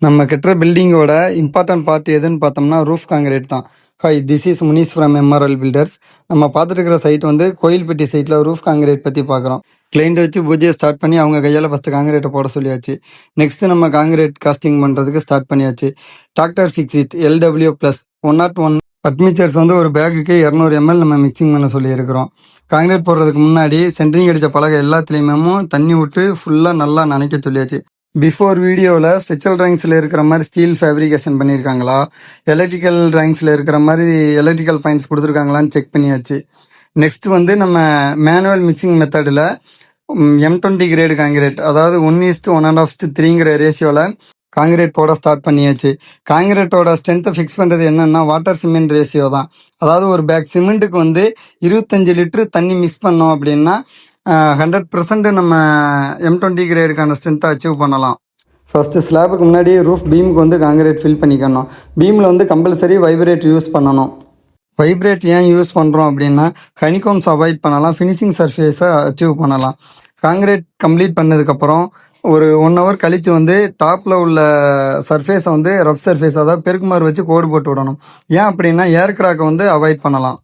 நம்ம கட்டுற பில்டிங்கோட important part எதுன்னு பார்த்தோம்னா ரூஃப் காங்கிரீட் தான். Hi, this is Munees from MRL builders. நம்ம பார்த்துட்டு இருக்கிற சைட் வந்து கோயில்பட்டி சைட்டில் ரூஃப் காங்கிரீட் பற்றி பார்க்குறோம். கிளைண்ட் வச்சு பூஜையை ஸ்டார்ட் பண்ணி அவங்க கையால் ஃபஸ்ட்டு காங்கிரீட்டை போட சொல்லியாச்சு. நெக்ஸ்ட்டு நம்ம காங்கிரீட் காஸ்டிங் பண்ணுறதுக்கு ஸ்டார்ட் பண்ணியாச்சு. டாக்டர் ஃபிக்ஸிட் LW+ 101 அட்மிச்சர்ஸ் வந்து ஒரு பேக்குக்கு 200 ml நம்ம மிக்சிங் பண்ண சொல்லியிருக்கிறோம். காங்கிரீட் போடுறதுக்கு முன்னாடி சென்ட்ரிங் அடித்த பலகை எல்லாத்துலேயுமே தண்ணி விட்டு ஃபுல்லாக நல்லா நனைக்க சொல்லியாச்சு. பிஃபோர் வீடியோவில் ஸ்ட்ரக்சரல் ட்ராயிங்ஸில் இருக்கிற மாதிரி ஸ்டீல் ஃபேப்ரிகேஷன் பண்ணியிருக்காங்களா, எலக்ட்ரிக்கல் ட்ராயிங்ஸில் இருக்கிற மாதிரி எலக்ட்ரிக்கல் பாயிண்ட்ஸ் கொடுத்துருக்காங்களான்னு செக் பண்ணியாச்சு. நெக்ஸ்ட் வந்து நம்ம மேனுவல் மிக்சிங் மெத்தடில் M20 கிரேடு காங்கிரீட், அதாவது 1:1.5:3 ரேஷியோவில் காங்கிரீட் போட ஸ்டார்ட் பண்ணியாச்சு. காங்கிரீட்டோட ஸ்ட்ரென்த்தை ஃபிக்ஸ் பண்ணுறது என்னென்னா வாட்டர் சிமெண்ட் ரேஷியோ தான். அதாவது ஒரு பேக் சிமெண்ட்டுக்கு வந்து 25 லிட்டரு தண்ணி மிக்ஸ் பண்ணோம் அப்படின்னா 100% நம்ம M20 கிரேடுக்கான ஸ்ட்ரென்த்தை அச்சீவ் பண்ணலாம். ஃபஸ்ட்டு ஸ்லாபுக்கு முன்னாடி ரூஃப் பீமுக்கு வந்து காங்கிரீட் ஃபில் பண்ணிக்கணும். பீமில் வந்து கம்பல்சரி வைப்ரேட் யூஸ் பண்ணணும். வைப்ரேட் ஏன் யூஸ் பண்ணுறோம் அப்படின்னா ஹனிகோம்ஸ் அவாய்ட் பண்ணலாம், ஃபினிஷிங் சர்ஃபேஸை அச்சீவ் பண்ணலாம். காங்கிரீட் கம்ப்ளீட் பண்ணதுக்கப்புறம் ஒரு 1 hour கழித்து வந்து டாப்பில் உள்ள சர்ஃபேஸை வந்து ரஃப் சர்ஃபேஸ், அதாவது பெருக்குமாறு வச்சு கோடு போட்டு விடணும். ஏன் அப்படின்னா ஏர் கிராக்கை வந்து அவாய்ட் பண்ணலாம்.